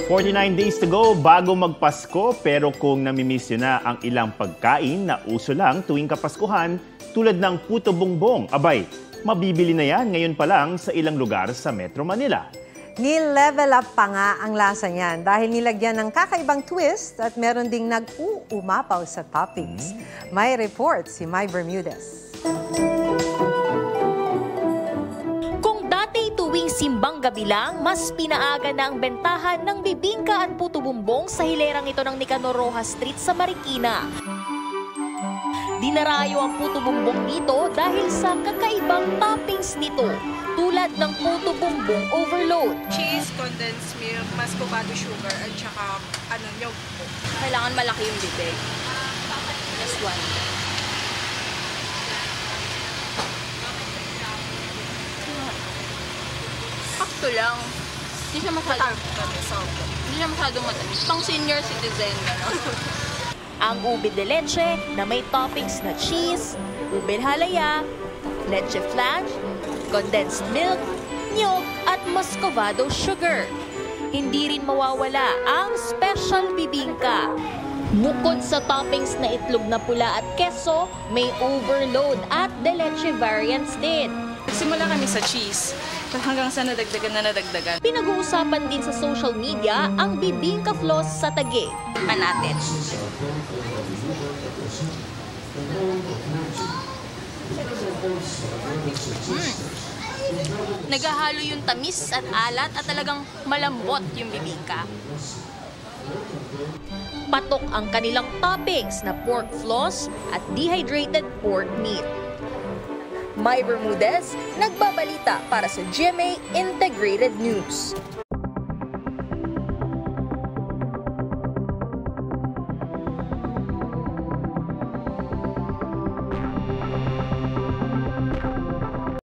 49 days to go bago magpasko, pero kung namimiss nyo na ang ilang pagkain na uso lang tuwing Kapaskuhan tulad ng puto bongbong, abay, mabibili na yan ngayon pa lang sa ilang lugar sa Metro Manila. Ni-level up pa nga ang lasa niyan dahil nilagyan ng kakaibang twist at meron ding nag-uumapaw sa toppings. May report si Mai Bermudez. Tuwing simbang gabi lang, mas pinaaga na ang bentahan ng bibingka at puto bumbong sa hilerang ito ng Nicanor Rojas Street sa Marikina. Dinarayo ang puto bumbong dito dahil sa kakaibang toppings nito, tulad ng puto bumbong overload. Cheese, condensed milk, muscovado sugar, at saka nyog po. Kailangan malaki yung bibig. Just one. Sakto lang. Hindi siya masyadong matamis. Pang senior citizen, gano'n. Ang ube de leche na may toppings na cheese, ube halaya, leche flan, condensed milk, nyog at muscovado sugar. Hindi rin mawawala ang special bibingka. Bukod sa toppings na itlog na pula at keso, may overload at de leche variants din. Nagsimula kami sa cheese. Hanggang sa nadagdagan. Pinag-uusapan din sa social media ang bibingka floss sa Taguig. Natin. Naghahalo yung tamis at alat at talagang malambot yung bibingka. Patok ang kanilang toppings na pork floss at dehydrated pork meat. Mai Bermudez, nagbabalita para sa GMA Integrated News.